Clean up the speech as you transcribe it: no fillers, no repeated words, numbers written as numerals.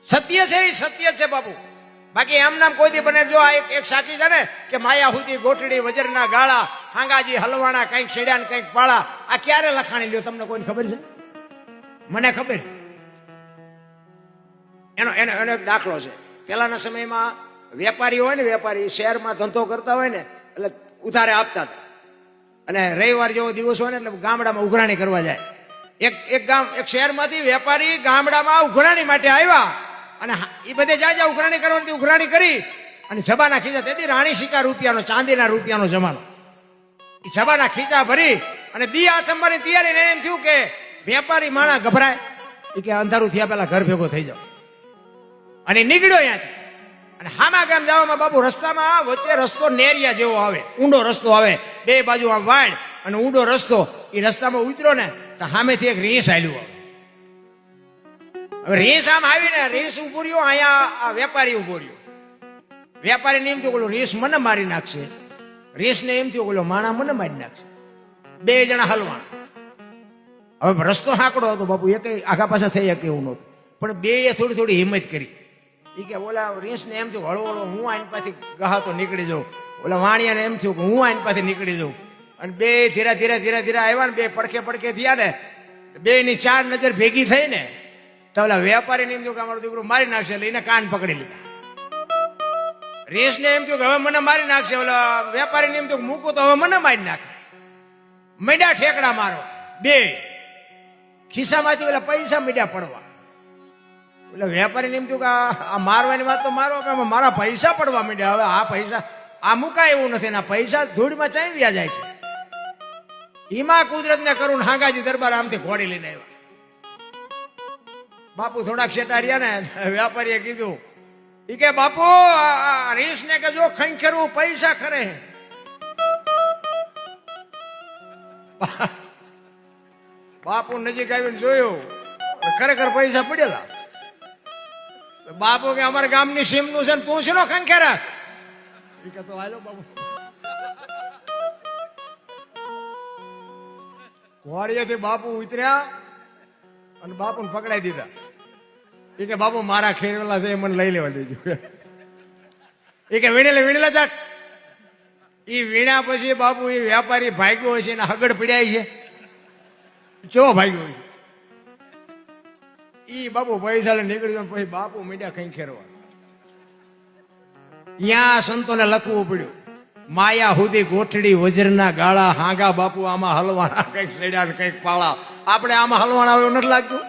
સત્ય છે એ સત્ય છે બાપુ. બાકી એમ નામ કોઈ દી બને. જો આ એક સાચી છે ને કે માયા હુદી ગોઠડી વજરના ગાળા હાંગાજી હલવાણા કંઈક છેડ્યા ને કંઈક પાળા. આ ક્યારે લખાણી લ્યો તમને કોઈને ખબર છે? મને ખબર. એનો એનો એનો એક દાખલો છે. પહેલાના સમયમાં વેપારી હોય ને, વેપારી શહેરમાં ધંધો કરતા હોય ને એટલે ઉધારે આપતા હતા. અને રવિવાર જેવો દિવસ હોય ને એટલે ગામડામાં ઉઘરાણી કરવા જાય. એક શહેરમાંથી વેપારી ગામડામાં ઉઘરાણી માટે આવ્યા અને એ બધે જાય ઉઘરાણી કરવાની. ઉઘરાણી કરી અને જબાના ખીચા, તેથી રાણી સિક્કા રૂપિયાનો, ચાંદીના રૂપિયાનો જમાનો. એ જબાના ખીચા ભરી અને દી આથમવાની તૈયારી. એમ થયું કે વેપારી માણા ગભરાય એ કે અંધારું થયા પહેલા ઘર ભેગો થઈ જાવ. અને નીકળ્યો અહીંયાથી અને હામા ગામ જવામાં બાપુ રસ્તામાં વચ્ચે રસ્તો નેરિયા જેવો આવે, ઊંડો રસ્તો આવે, બે બાજુ આમ વાડ અને ઊંડો રસ્તો. એ રસ્તામાં ઉતર્યો ને તો સામેથી એક રીંછ આલ્યું આવે. હવે રીંછ આમ આવીને રીંછ ઉભો રહ્યો, અહીંયા આ વેપારી ઉભો રહ્યો. વેપારીને એમ થયું ઓલો રીંછ મને મારી નાખશે, રીંછને એમ થયું ઓલો માણા મને મારી નાખશે. બે જણા હલવાણ. હવે રસ્તો હાંકડો હતો બાપુ, એક આખા પાછા થઈ શકે એવું નહોતું. પણ બે થોડી થોડી હિંમત કરી. એ કે ઓલા રીંછને એમ થયું હળવો હળવો હું આની પાછી ગહાતો નીકળી જાઉં. ઓલા વાણિયાને એમ થયું કે હું આની પાછી નીકળી જાઉં. અને બે ધીરે ધીરે ધીરે ધીરે આવ્યા ને, બે પડખે પડખે થયા ને, બે ની ચાર નજર ભેગી થઈ ને તો ઓલા વેપારીને એમ થયું કે અમારો દીકરો મારી નાખશે. એટલે એને કાન પકડી લીધા. રીંછને એમ થયું કે હવે મને મારી નાખશે. ઓલા વેપારીને એમ થયું કે મૂકું તો હવે મને મારી નાખે. મીડા ઠેકડા મારો. બે ખિસ્સામાંથી ઓલા પૈસા મીડા પડવા. એટલે વેપારીને એમ થયું કે આ મારવાની વાત તો મારો, મારા પૈસા પડવા માંડ્યા. હવે આ પૈસા આ મુકાય એવું નથી ને આ પૈસા ધૂળમાં ચાઈ વ્યા જાય છે. એમાં કુદરતને કરું હાંગાજી દરબાર આમથી ઘોડી લઈને આવ્યા. બાપુ થોડાક શેટા રહ્યા ને, વેપારીએ કીધું ઈ કે બાપુ રીંછને કે જો ખંખેરવું પૈસા ખરે. બાપુ નજીક આવીને જોયું ખરેખર પૈસા પડેલા. બાપુ કે અમારા ગામની સીમનું છે ને તું શેનો ખંખેરા? કે તો હાલો બાપુ. ઘોડીએથી બાપુ ઉતર્યા અને બાપુને પકડાઈ દીધા. એ કે બાપુ મારા ખેરેલા છે મને લઈ લેવા દેજો. એ કે વીણેલા ચાટ. એ વીણ્યા પછી બાપુ એ વેપારી ભાગ્યો છે ને હગડ પીડ્યા છે. ચો ભાગ્યો છે ઈ બાપુ પૈસા લઈને નીકળ્યો. પછી બાપુ મીડિયા કઈ ખેરવા. ત્યાં સંતોને લખવું પડ્યું માયા હુદી ગોઠડી વજરના ગાળા હાંગા બાપુ આમાં હલવાના કંઈક સેડ્યા કંઈક પાળા. આપણે આમાં હલવાના એવું નથી લાગતું.